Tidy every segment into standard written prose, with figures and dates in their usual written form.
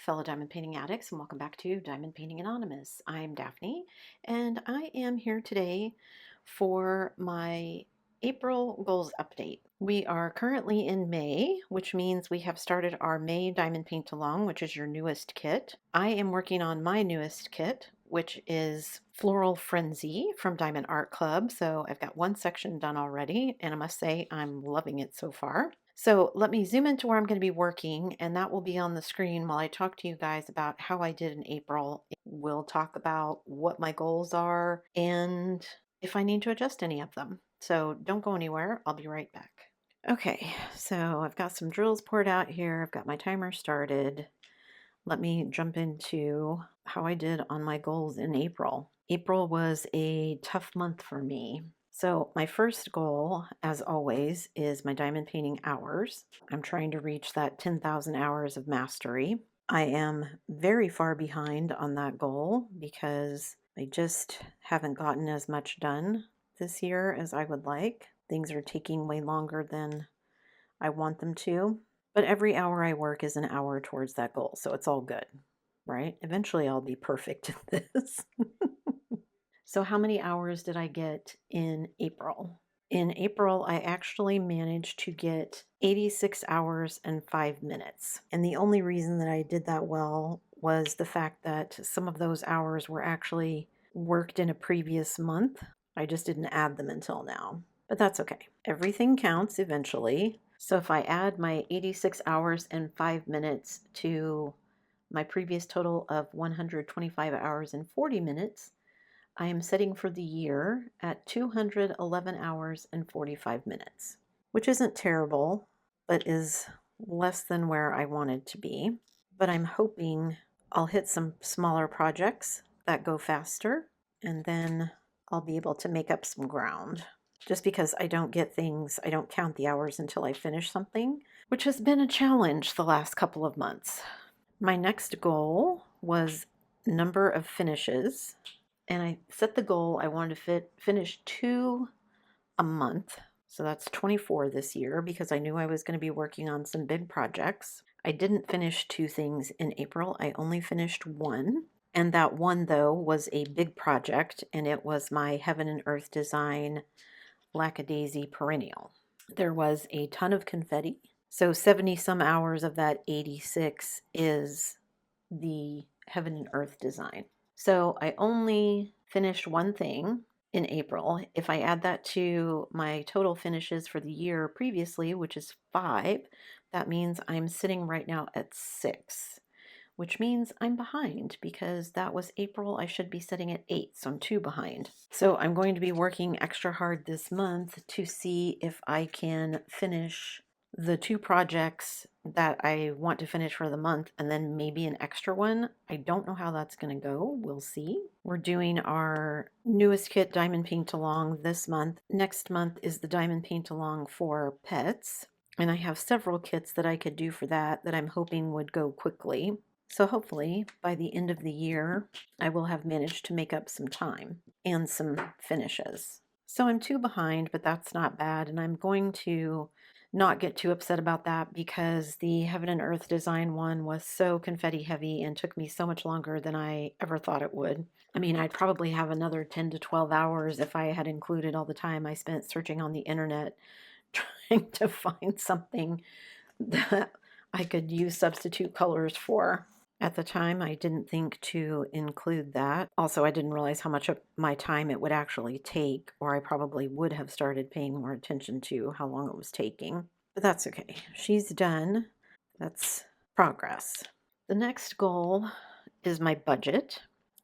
fellow diamond painting addicts, and welcome back to Diamond Painting Anonymous. I'm Daphne, and I am here today for my April goals update. We are currently in May, which means we have started our May Diamond Paint Along, which is your newest kit. I am working on my newest kit, which is Floral Frenzy from Diamond Art Club. So I've got one section done already, and I must say I'm loving it so far. So let me zoom into where I'm going to be working, and that will be on the screen while I talk to you guys about how I did in April. We'll talk about what my goals are and if I need to adjust any of them. So don't go anywhere. I'll be right back. Okay, so I've got some drills poured out here. I've got my timer started. Let me jump into how I did on my goals in April. April was a tough month for me. So my first goal, as always, is my diamond painting hours. I'm trying to reach that 10,000 hours of mastery. I am very far behind on that goal because I just haven't gotten as much done this year as I would like. Things are taking way longer than I want them to. But every hour I work is an hour towards that goal, so it's all good, right? Eventually I'll be perfect at this. So how many hours did I get in April? In April, I actually managed to get 86 hours and 5 minutes. And the only reason that I did that well was the fact that some of those hours were actually worked in a previous month. I just didn't add them until now. But that's okay. Everything counts eventually. So if I add my 86 hours and 5 minutes to my previous total of 125 hours and 40 minutes, I am setting for the year at 211 hours and 45 minutes, which isn't terrible, but is less than where I wanted to be. But I'm hoping I'll hit some smaller projects that go faster, and then I'll be able to make up some ground. Just because I don't count the hours until I finish something, which has been a challenge the last couple of months. My next goal was number of finishes, and I set the goal I wanted to finish 2 a month. So that's 24 this year because I knew I was going to be working on some big projects. I didn't finish 2 things in April. I only finished 1. And that one, though, was a big project, and it was my Heaven and Earth Design Lackadaisy Perennial. There was a ton of confetti. So 70 some hours of that 86 is the Heaven and Earth design. So I only finished 1 thing in April. If I add that to my total finishes for the year previously, which is 5, that means I'm sitting right now at 6, which means I'm behind because that was April. I should be sitting at 8, so I'm 2 behind. So I'm going to be working extra hard this month to see if I can finish the 2 projects that I want to finish for the month, and then maybe an extra one. I don't know how that's going to go. We'll see. We're doing our newest kit, Diamond Paint Along, this month. Next month is the Diamond Paint Along for pets, and I have several kits that I could do for that I'm hoping would go quickly. So hopefully by the end of the year, I will have managed to make up some time and some finishes. So I'm 2 behind, but that's not bad, and I'm going to not get too upset about that because the Heaven and Earth design one was so confetti heavy and took me so much longer than I ever thought it would. I mean, I'd probably have another 10 to 12 hours if I had included all the time I spent searching on the internet trying to find something that I could use substitute colors for. At the time, I didn't think to include that. Also, I didn't realize how much of my time it would actually take, or I probably would have started paying more attention to how long it was taking. But that's okay. She's done. That's progress. The next goal is my budget.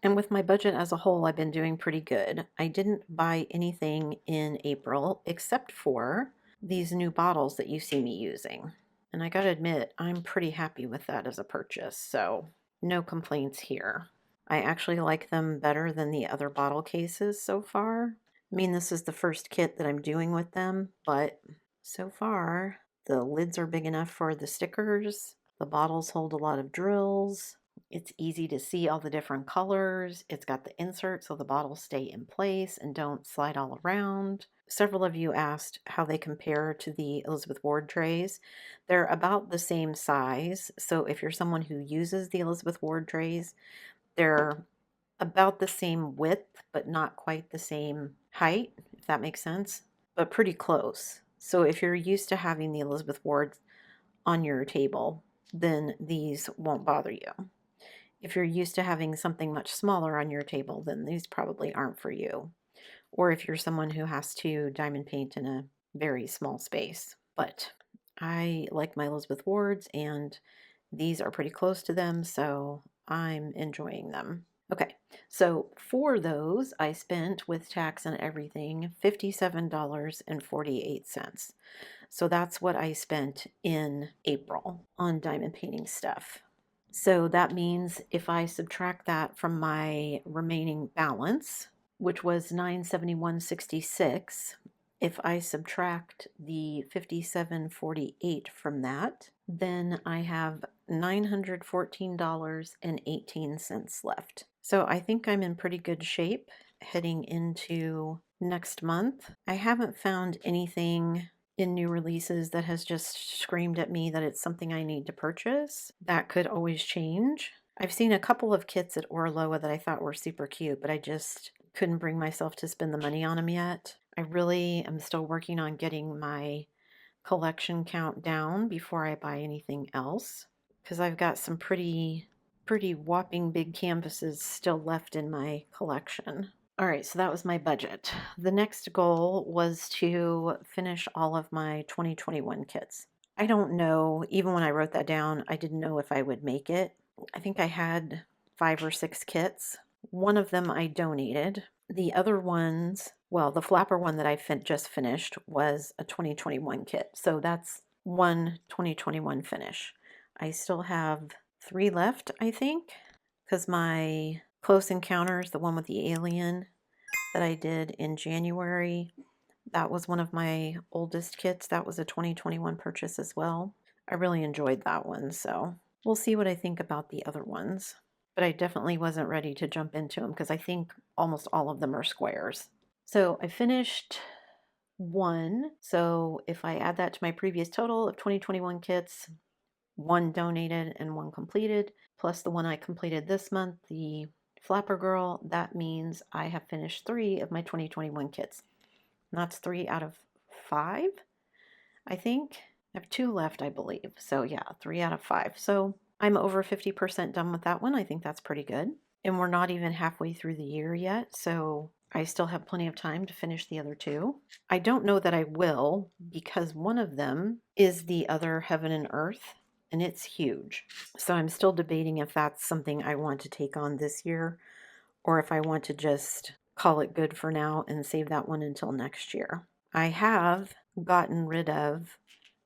And with my budget as a whole, I've been doing pretty good. I didn't buy anything in April except for these new bottles that you see me using. And I gotta admit, I'm pretty happy with that as a purchase, so no complaints here. I actually like them better than the other bottle cases so far. I mean, this is the first kit that I'm doing with them, but so far, the lids are big enough for the stickers. The bottles hold a lot of drills. It's easy to see all the different colors. It's got the insert so the bottles stay in place and don't slide all around. Several of you asked how they compare to the Elizabeth Ward trays. They're about the same size. So if you're someone who uses the Elizabeth Ward trays, they're about the same width, but not quite the same height, if that makes sense, but pretty close. So if you're used to having the Elizabeth Ward on your table, then these won't bother you. If you're used to having something much smaller on your table, then these probably aren't for you. Or if you're someone who has to diamond paint in a very small space. But I like my Elizabeth Wards, and these are pretty close to them, so I'm enjoying them. Okay, so for those, I spent, with tax and everything, $57.48. So that's what I spent in April on diamond painting stuff. So that means if I subtract that from my remaining balance, which was $971.66, if I subtract the $57.48 from that, then I have $914.18 left. So I think I'm in pretty good shape heading into next month. I haven't found anything in new releases that has just screamed at me that it's something I need to purchase. That could always change. I've seen a couple of kits at Orloa that I thought were super cute, but I just couldn't bring myself to spend the money on them yet. I really am still working on getting my collection count down before I buy anything else, because I've got some pretty whopping big canvases still left in my collection. All right, so that was my budget. The next goal was to finish all of my 2021 kits. I don't know, even when I wrote that down, I didn't know if I would make it. I think I had 5 or 6 kits. One of them I donated. The other ones, well, the flapper one that I just finished was a 2021 kit. So that's one 2021 finish. I still have 3 left, I think, because my Close Encounters, the one with the alien that I did in January, that was one of my oldest kits. That was a 2021 purchase as well. I really enjoyed that one, so we'll see what I think about the other ones. But I definitely wasn't ready to jump into them because I think almost all of them are squares. So I finished one. So if I add that to my previous total of 2021 kits, 1 donated and 1 completed, plus the one I completed this month, the Flapper Girl, that means I have finished 3 of my 2021 kits. And that's 3 out of 5, I think. I have 2 left, I believe. So yeah, 3 out of 5. So I'm over 50% done with that one. I think that's pretty good. And we're not even halfway through the year yet, so I still have plenty of time to finish the other 2. I don't know that I will, because one of them is the other Heaven and Earth, and it's huge. So I'm still debating if that's something I want to take on this year, or if I want to just call it good for now and save that one until next year. I have gotten rid of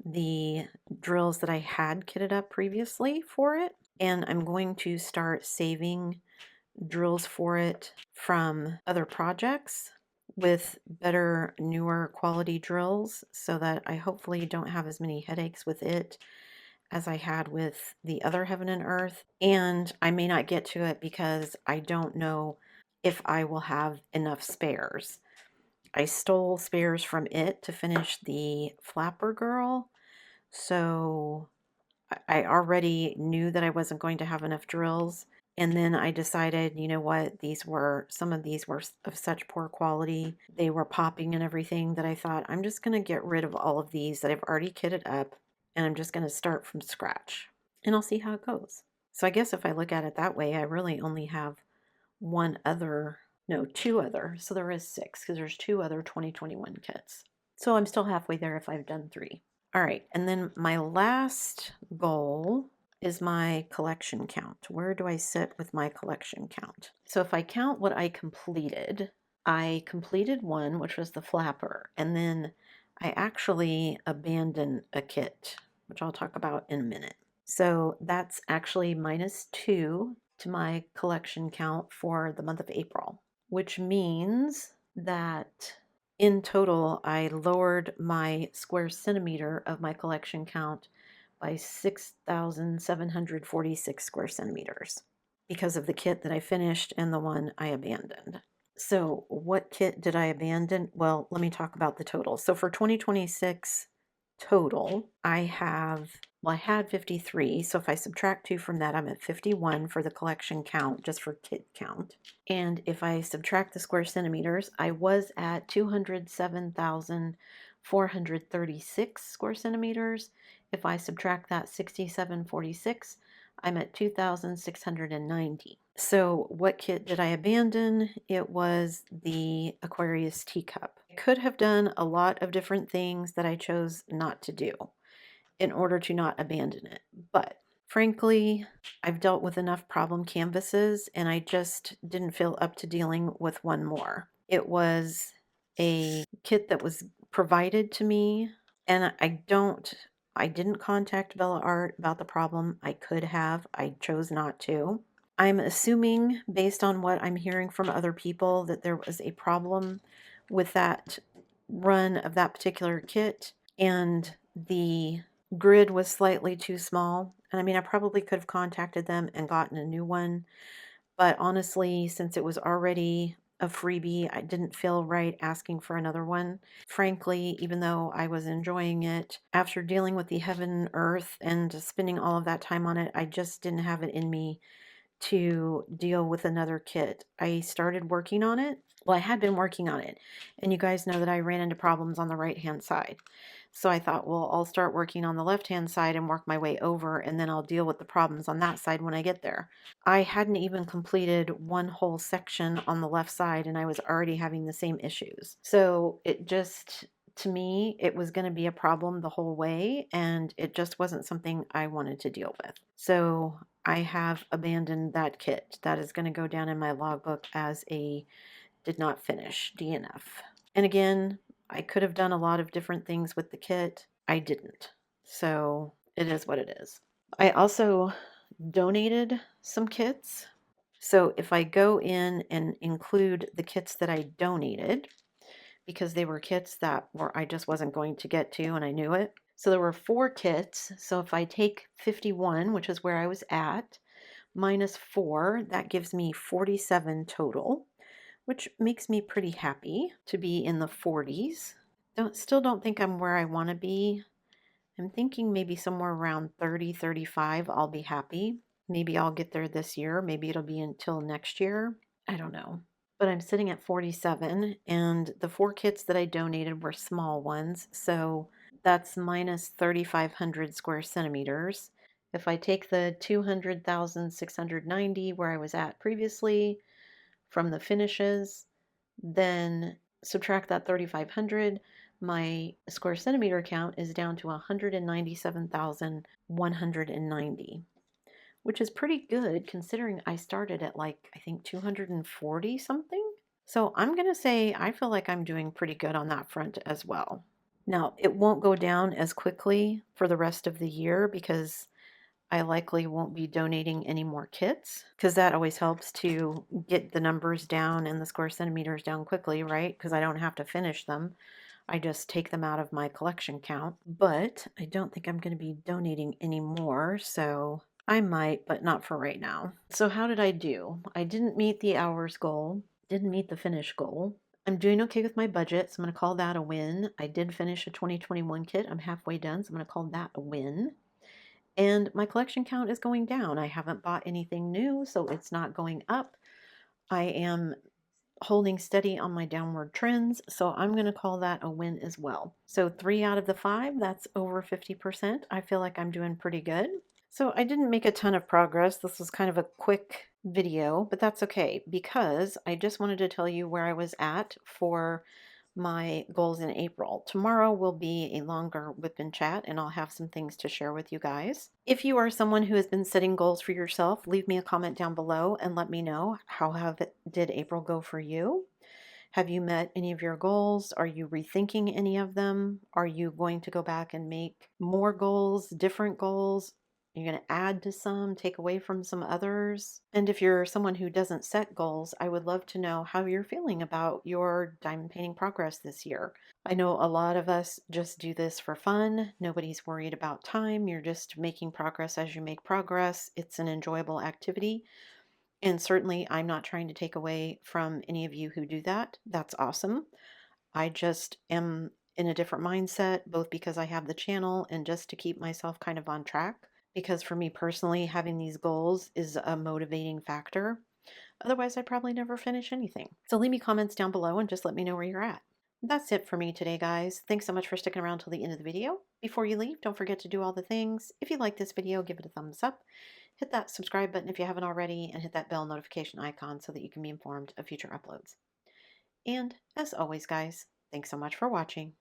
the drills that I had kitted up previously for it, and I'm going to start saving drills for it from other projects with better, newer quality drills, so that I hopefully don't have as many headaches with it as I had with the other Heaven and Earth. And I may not get to it because I don't know if I will have enough spares. I stole spares from it to finish the Flapper Girl, so I already knew that I wasn't going to have enough drills. And then I decided, you know what, some of these were of such poor quality. They were popping and everything that I thought, I'm just going to get rid of all of these that I've already kitted up, and I'm just going to start from scratch. And I'll see how it goes. So I guess if I look at it that way, I really only have two other. So there is 6, because there's 2 other 2021 kits. So I'm still halfway there if I've done 3. All right, and then my last goal is my collection count. Where do I sit with my collection count? So if I count what I completed 1, which was the flapper, and then I actually abandoned a kit, which I'll talk about in a minute. So that's actually -2 to my collection count for the month of April, which means that in total, I lowered my square centimeter of my collection count by 6,746 square centimeters because of the kit that I finished and the one I abandoned. So, what kit did I abandon? Well, let me talk about the total. So, for 2026 total, I had 53. So, if I subtract 2 from that, I'm at 51 for the collection count, just for kit count. And if I subtract the square centimeters, I was at 207,436 square centimeters. If I subtract that 6746, I'm at 2,690. So, what kit did I abandon? It was the Aquarius teacup. I could have done a lot of different things that I chose not to do in order to not abandon it. But frankly, I've dealt with enough problem canvases and I just didn't feel up to dealing with one more. It was a kit that was provided to me, and I didn't contact Bella Art about the problem. I could have, I chose not to. I'm assuming, based on what I'm hearing from other people, that there was a problem with that run of that particular kit, and the grid was slightly too small. And I mean, I probably could have contacted them and gotten a new one, but honestly, since it was already a freebie, I didn't feel right asking for another one. Frankly, even though I was enjoying it, after dealing with the heaven and earth and spending all of that time on it, I just didn't have it in me to deal with another kit. I started working on it. Well, I had been working on it, and you guys know that I ran into problems on the right-hand side. So I thought, well, I'll start working on the left-hand side and work my way over, and then I'll deal with the problems on that side when I get there. I hadn't even completed one whole section on the left side, and I was already having the same issues. So it just, to me, it was going to be a problem the whole way, and it just wasn't something I wanted to deal with. So I have abandoned that kit. That is going to go down in my logbook as a did not finish DNF. And again, I could have done a lot of different things with the kit. I didn't. So it is what it is. I also donated some kits. So if I go in and include the kits that I donated, because they were kits that were I just wasn't going to get to and I knew it. So there were 4 kits. So if I take 51, which is where I was at, minus 4, that gives me 47 total, which makes me pretty happy to be in the 40s. Still don't think I'm where I want to be. I'm thinking maybe somewhere around 30, 35, I'll be happy. Maybe I'll get there this year. Maybe it'll be until next year. I don't know. But I'm sitting at 47, and the 4 kits that I donated were small ones, so that's minus 3,500 square centimeters. If I take the 200,690 where I was at previously from the finishes, then subtract that 3,500, my square centimeter count is down to 197,190, which is pretty good considering I started at like, I think 240 something. So I'm going to say I feel like I'm doing pretty good on that front as well. Now, it won't go down as quickly for the rest of the year because I likely won't be donating any more kits, because that always helps to get the numbers down and the square centimeters down quickly, right? Because I don't have to finish them. I just take them out of my collection count. But I don't think I'm going to be donating any more, so I might, but not for right now. So how did I do? I didn't meet the hours goal, didn't meet the finish goal. I'm doing okay with my budget, so I'm going to call that a win. I did finish a 2021 kit. I'm halfway done, so I'm going to call that a win. And my collection count is going down. I haven't bought anything new, so it's not going up. I am holding steady on my downward trends, so I'm going to call that a win as well. So 3 out of the 5, that's over 50%. I feel like I'm doing pretty good. So I didn't make a ton of progress. This was kind of a quick video, but that's okay because I just wanted to tell you where I was at for my goals in April. Tomorrow will be a longer whip and chat, and I'll have some things to share with you guys. If you are someone who has been setting goals for yourself, leave me a comment down below and let me know did April go for you? Have you met any of your goals? Are you rethinking any of them? Are you going to go back and make more goals, different goals? You're going to add to some, take away from some others. And if you're someone who doesn't set goals, I would love to know how you're feeling about your diamond painting progress this year. I know a lot of us just do this for fun. Nobody's worried about time. You're just making progress as you make progress. It's an enjoyable activity. And certainly, I'm not trying to take away from any of you who do that. That's awesome. I just am in a different mindset, both because I have the channel and just to keep myself kind of on track. Because for me personally, having these goals is a motivating factor. Otherwise, I'd probably never finish anything. So leave me comments down below and just let me know where you're at. That's it for me today, guys. Thanks so much for sticking around till the end of the video. Before you leave, don't forget to do all the things. If you like this video, give it a thumbs up. Hit that subscribe button if you haven't already, and hit that bell notification icon so that you can be informed of future uploads. And as always, guys, thanks so much for watching.